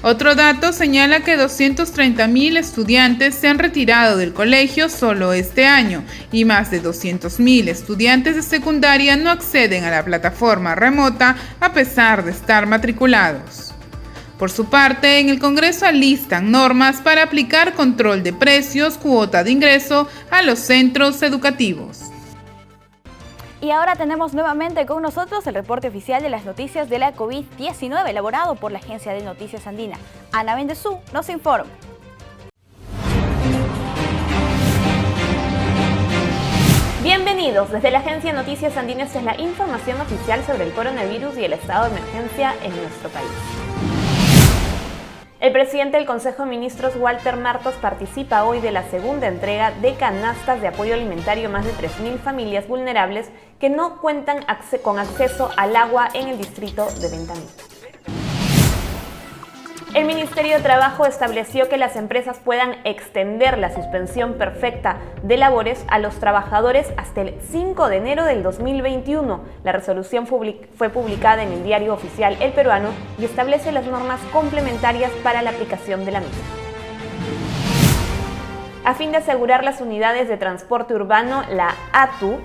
Otro dato señala que 230.000 estudiantes se han retirado del colegio solo este año y más de 200.000 estudiantes de secundaria no acceden a la plataforma remota a pesar de estar matriculados. Por su parte, en el Congreso alistan normas para aplicar control de precios, cuota de ingreso a los centros educativos. Y ahora tenemos nuevamente con nosotros el reporte oficial de las noticias de la COVID-19 elaborado por la Agencia de Noticias Andina. Ana Bendezú nos informa. Bienvenidos, desde la Agencia de Noticias Andina esta es la información oficial sobre el coronavirus y el estado de emergencia en nuestro país. El presidente del Consejo de Ministros, Walter Martos, participa hoy de la segunda entrega de canastas de apoyo alimentario a más de 3.000 familias vulnerables que no cuentan con acceso al agua en el distrito de Ventanilla. El Ministerio de Trabajo estableció que las empresas puedan extender la suspensión perfecta de labores a los trabajadores hasta el 5 de enero del 2021. La resolución fue publicada en el Diario Oficial El Peruano y establece las normas complementarias para la aplicación de la misma. A fin de asegurar las unidades de transporte urbano, la ATU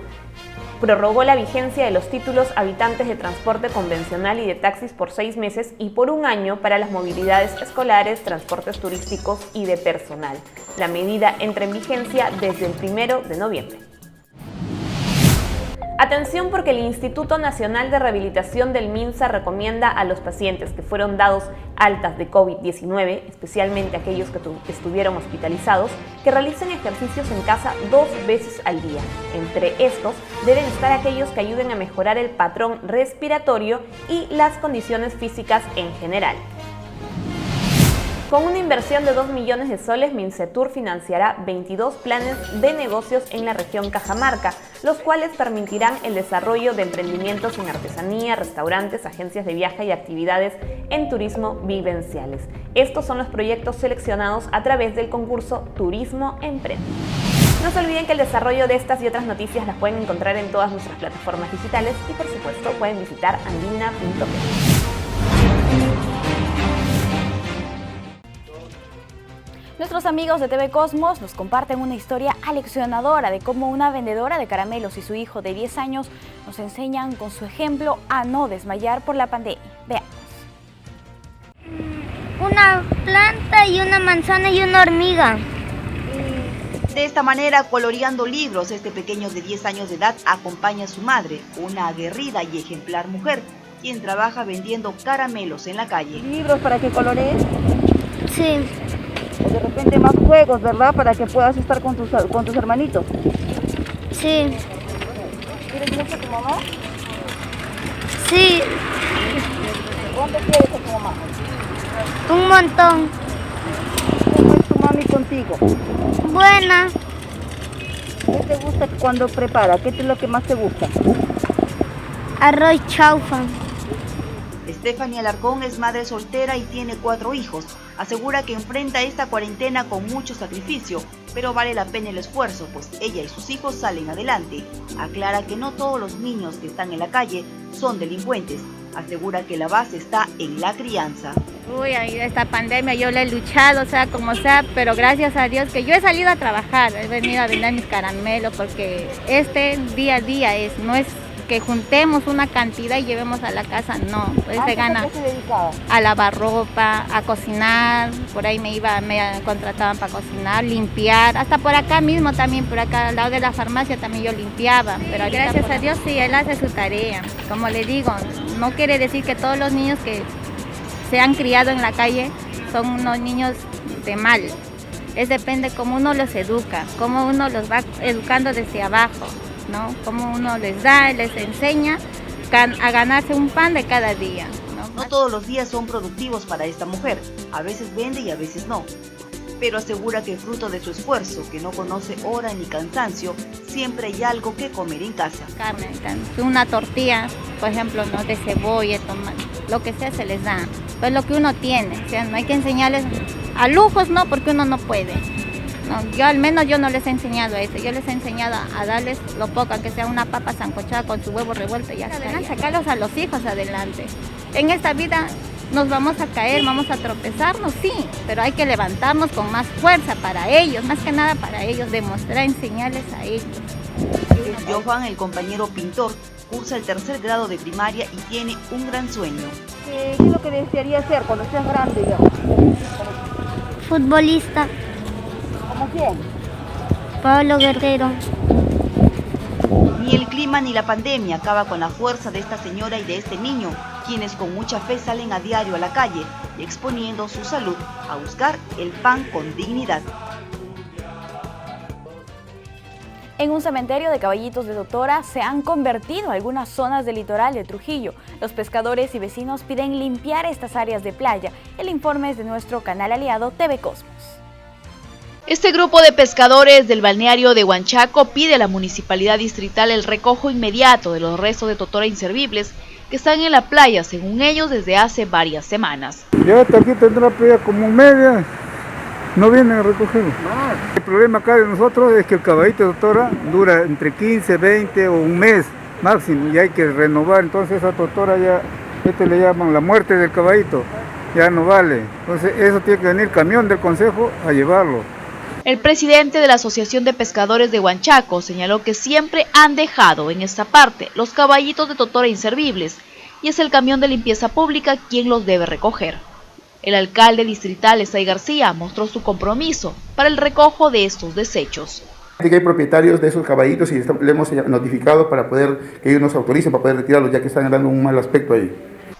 prorrogó la vigencia de los títulos habitantes de transporte convencional y de taxis por 6 meses y por 1 año para las movilidades escolares, transportes turísticos y de personal. La medida entra en vigencia desde el 1 de noviembre. Atención porque el Instituto Nacional de Rehabilitación del MINSA recomienda a los pacientes que fueron dados altas de COVID-19, especialmente aquellos que estuvieron hospitalizados, que realicen ejercicios en casa 2 veces al día. Entre estos deben estar aquellos que ayuden a mejorar el patrón respiratorio y las condiciones físicas en general. Con una inversión de 2 millones de soles, Mincetur financiará 22 planes de negocios en la región Cajamarca, los cuales permitirán el desarrollo de emprendimientos en artesanía, restaurantes, agencias de viaje y actividades en turismo vivenciales. Estos son los proyectos seleccionados a través del concurso Turismo Emprende. No se olviden que el desarrollo de estas y otras noticias las pueden encontrar en todas nuestras plataformas digitales y por supuesto pueden visitar andina.p. Nuestros amigos de TV Cosmos nos comparten una historia aleccionadora de cómo una vendedora de caramelos y su hijo de 10 años nos enseñan con su ejemplo a no desmayar por la pandemia. Veamos. Una planta y una manzana y una hormiga. De esta manera, coloreando libros, este pequeño de 10 años de edad acompaña a su madre, una aguerrida y ejemplar mujer, quien trabaja vendiendo caramelos en la calle. ¿Libros para que colorees? Sí. De repente más juegos, ¿verdad? Para que puedas estar con tus hermanitos. Sí. ¿Quieres mucho a tu mamá? Sí. ¿Cuánto quieres a tu mamá? Un montón. ¿Cómo es tu mami contigo? Buena. ¿Qué te gusta cuando prepara? ¿Qué es lo que más te gusta? Arroz chaufa. Stephanie Alarcón es madre soltera y tiene 4 hijos. Asegura que enfrenta esta cuarentena con mucho sacrificio, pero vale la pena el esfuerzo, pues ella y sus hijos salen adelante. Aclara que no todos los niños que están en la calle son delincuentes. Asegura que la base está en la crianza. Uy, esta pandemia yo la he luchado, o sea, como sea, pero gracias a Dios que yo he salido a trabajar, he venido a vender mis caramelos porque día a día no es que juntemos una cantidad y llevemos a la casa, no. Pues se gana ¿A qué se dedicaba? a lavar ropa, a cocinar, por ahí me contrataban para cocinar, limpiar, hasta por acá mismo también, por acá al lado de la farmacia también yo limpiaba, pero gracias a Dios sí, él hace su tarea. Como le digo, no quiere decir que todos los niños que se han criado en la calle son unos niños de mal. Depende cómo uno los educa, cómo uno los va educando desde abajo, ¿no? Cómo uno les da, les enseña a ganarse un pan de cada día, ¿no? No todos los días son productivos para esta mujer, a veces vende y a veces no. Pero asegura que fruto de su esfuerzo, que no conoce hora ni cansancio, siempre hay algo que comer en casa. Carne, una tortilla, por ejemplo, ¿no? De cebolla, tomate, lo que sea se les da. Pues lo que uno tiene, o sea, no hay que enseñarles a lujos, no, porque uno no puede. No, yo al menos yo no les he enseñado eso, yo les he enseñado a darles lo poco, que sea una papa sancochada con su huevo revuelto y ya está. Sacarlos a los hijos adelante. En esta vida nos vamos a caer, vamos a tropezarnos, sí, pero hay que levantarnos con más fuerza para ellos, más que nada para ellos, demostrar, enseñarles a ellos. Johan, el compañero pintor, cursa el 3er grado de primaria y tiene un gran sueño. ¿Qué es lo que desearía hacer cuando seas grande, digamos? Futbolista. ¿Cómo quién? Pablo Guerrero. Ni el clima ni la pandemia acaba con la fuerza de esta señora y de este niño, quienes con mucha fe salen a diario a la calle y exponiendo su salud a buscar el pan con dignidad. En un cementerio de caballitos de Totora se han convertido algunas zonas del litoral de Trujillo. Los pescadores y vecinos piden limpiar estas áreas de playa. El informe es de nuestro canal aliado TV Cosmos. Este grupo de pescadores del balneario de Huanchaco pide a la municipalidad distrital el recojo inmediato de los restos de totora inservibles que están en la playa, según ellos, desde hace varias semanas. Ya hasta aquí tendrá playa como un mes, no vienen a recogerlo. El problema acá de nosotros es que el caballito de totora dura entre 15, 20 o un mes máximo y hay que renovar, entonces esa totora ya, le llaman la muerte del caballito, ya no vale. Entonces eso tiene que venir camión del consejo a llevarlo. El presidente de la Asociación de Pescadores de Huanchaco señaló que siempre han dejado en esta parte los caballitos de totora inservibles y es el camión de limpieza pública quien los debe recoger. El alcalde distrital Esay García mostró su compromiso para el recojo de estos desechos. Hay propietarios de esos caballitos y le hemos notificado para poder que ellos nos autoricen para poder retirarlos, ya que están dando un mal aspecto ahí.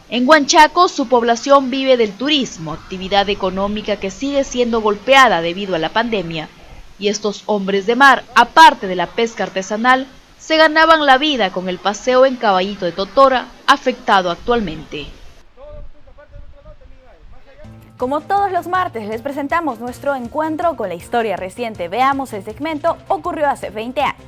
En Huanchaco, su población vive del turismo, actividad económica que sigue siendo golpeada debido a la pandemia. Y estos hombres de mar, aparte de la pesca artesanal, se ganaban la vida con el paseo en caballito de totora, afectado actualmente. Como todos los martes, les presentamos nuestro encuentro con la historia reciente. Veamos el segmento Ocurrió hace 20 años.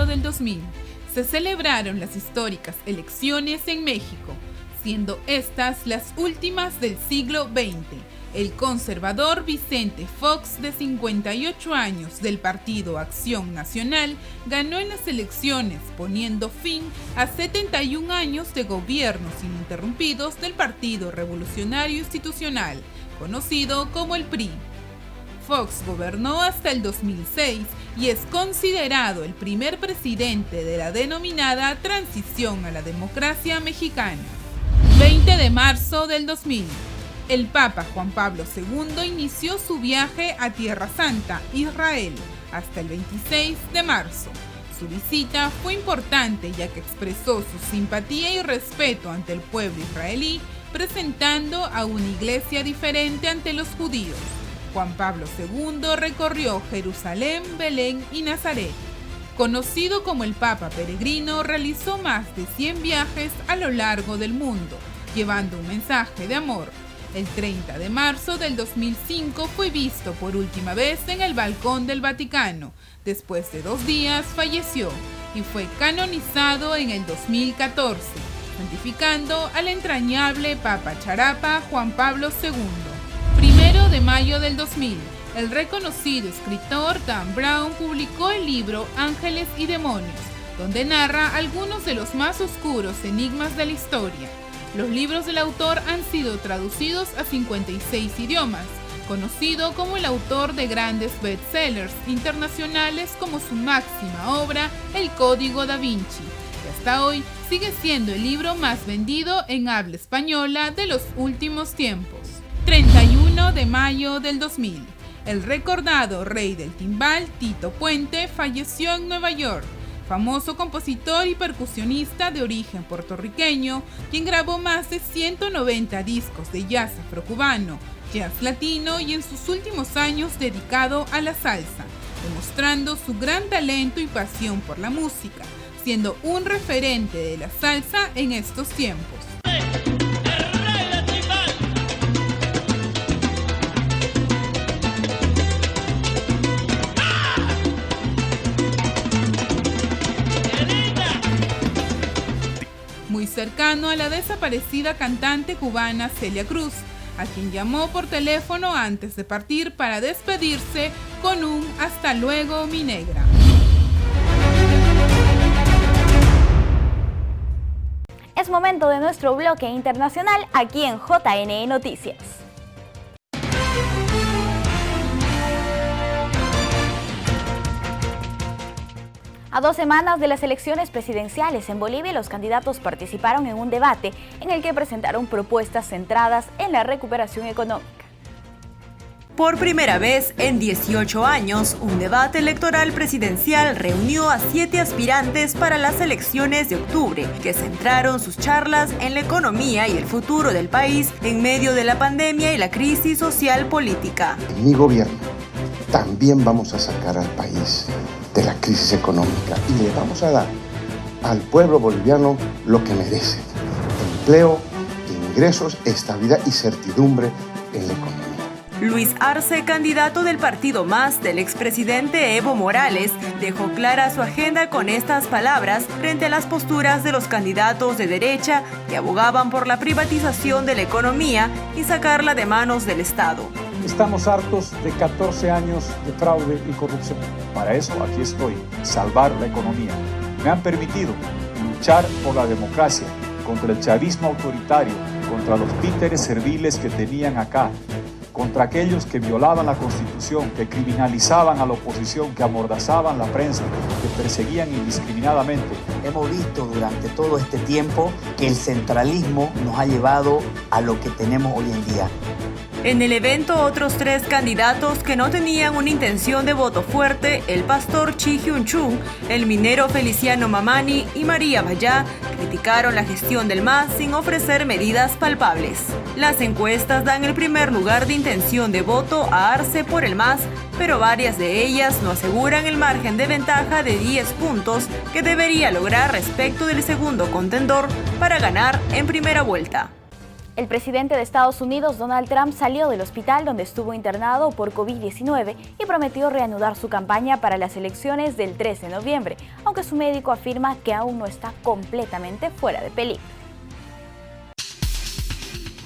Del 2000 se celebraron las históricas elecciones en México, siendo estas las últimas del siglo XX. El conservador Vicente Fox, de 58 años, del Partido Acción Nacional, ganó en las elecciones, poniendo fin a 71 años de gobiernos ininterrumpidos del Partido Revolucionario Institucional, conocido como el PRI. Fox gobernó hasta el 2006 y es considerado el primer presidente de la denominada transición a la democracia mexicana. 20 de marzo del 2000. El Papa Juan Pablo II inició su viaje a Tierra Santa, Israel, hasta el 26 de marzo. Su visita fue importante ya que expresó su simpatía y respeto ante el pueblo israelí, presentando a una iglesia diferente ante los judíos. Juan Pablo II recorrió Jerusalén, Belén y Nazaret. Conocido como el Papa Peregrino, realizó más de 100 viajes a lo largo del mundo, llevando un mensaje de amor. El 30 de marzo del 2005 fue visto por última vez en el balcón del Vaticano. Después de 2 días falleció y fue canonizado en el 2014, santificando al entrañable Papa Charapa Juan Pablo II. 1 de mayo del 2000, el reconocido escritor Dan Brown publicó el libro Ángeles y Demonios, donde narra algunos de los más oscuros enigmas de la historia. Los libros del autor han sido traducidos a 56 idiomas, conocido como el autor de grandes bestsellers internacionales como su máxima obra, El Código Da Vinci, que hasta hoy sigue siendo el libro más vendido en habla española de los últimos tiempos. 31 de mayo del 2000. El recordado rey del timbal, Tito Puente, falleció en Nueva York. Famoso compositor y percusionista de origen puertorriqueño, quien grabó más de 190 discos de jazz afrocubano, jazz latino y en sus últimos años dedicado a la salsa, demostrando su gran talento y pasión por la música, siendo un referente de la salsa en estos tiempos. Muy cercano a la desaparecida cantante cubana Celia Cruz, a quien llamó por teléfono antes de partir para despedirse con un "hasta luego, mi negra". Es momento de nuestro bloque internacional aquí en JNE Noticias. A 2 semanas de las elecciones presidenciales en Bolivia, los candidatos participaron en un debate en el que presentaron propuestas centradas en la recuperación económica. Por primera vez en 18 años, un debate electoral presidencial reunió a 7 aspirantes para las elecciones de octubre, que centraron sus charlas en la economía y el futuro del país en medio de la pandemia y la crisis social política. En mi gobierno también vamos a sacar al país de la crisis económica y le vamos a dar al pueblo boliviano lo que merece: empleo, ingresos, estabilidad y certidumbre en la economía. Luis Arce, candidato del partido MAS del expresidente Evo Morales, dejó clara su agenda con estas palabras frente a las posturas de los candidatos de derecha que abogaban por la privatización de la economía y sacarla de manos del Estado. Estamos hartos de 14 años de fraude y corrupción. Para eso aquí estoy, salvar la economía. Me han permitido luchar por la democracia, contra el chavismo autoritario, contra los títeres serviles que tenían acá, contra aquellos que violaban la Constitución, que criminalizaban a la oposición, que amordazaban la prensa, que perseguían indiscriminadamente. Hemos visto durante todo este tiempo que el centralismo nos ha llevado a lo que tenemos hoy en día. En el evento, otros 3 candidatos que no tenían una intención de voto fuerte, el pastor Chi Hyun Chung, el minero Feliciano Mamani y María Bayá, criticaron la gestión del MAS sin ofrecer medidas palpables. Las encuestas dan el primer lugar de intención de voto a Arce por el MAS, pero varias de ellas no aseguran el margen de ventaja de 10 puntos que debería lograr respecto del segundo contendor para ganar en primera vuelta. El presidente de Estados Unidos, Donald Trump, salió del hospital donde estuvo internado por COVID-19 y prometió reanudar su campaña para las elecciones del 13 de noviembre, aunque su médico afirma que aún no está completamente fuera de peligro.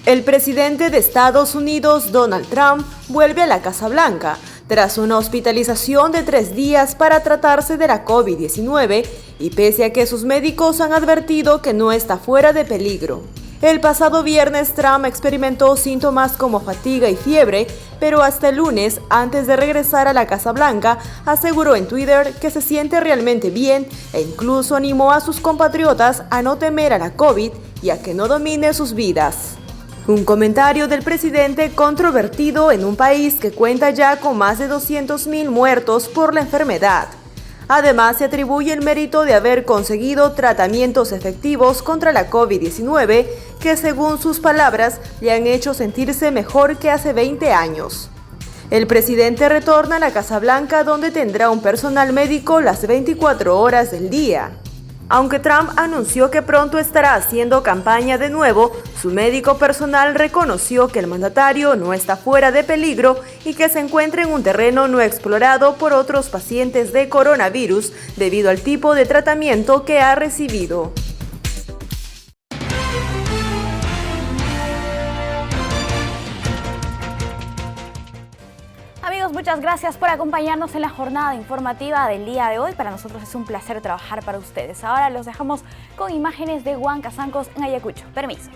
El presidente de Estados Unidos, Donald Trump, vuelve a la Casa Blanca tras una hospitalización de 3 días para tratarse de la COVID-19 y pese a que sus médicos han advertido que no está fuera de peligro. El pasado viernes, Trump experimentó síntomas como fatiga y fiebre, pero hasta el lunes, antes de regresar a la Casa Blanca, aseguró en Twitter que se siente realmente bien e incluso animó a sus compatriotas a no temer a la COVID y a que no domine sus vidas. Un comentario del presidente controvertido en un país que cuenta ya con más de 200.000 muertos por la enfermedad. Además, se atribuye el mérito de haber conseguido tratamientos efectivos contra la COVID-19 que, según sus palabras, le han hecho sentirse mejor que hace 20 años. El presidente retorna a la Casa Blanca, donde tendrá un personal médico las 24 horas del día. Aunque Trump anunció que pronto estará haciendo campaña de nuevo, su médico personal reconoció que el mandatario no está fuera de peligro y que se encuentra en un terreno no explorado por otros pacientes de coronavirus debido al tipo de tratamiento que ha recibido. amigos, muchas gracias por acompañarnos en la jornada informativa del día de hoy. Para nosotros es un placer trabajar para ustedes. Ahora los dejamos con imágenes de Huancazancos en Ayacucho. Permiso.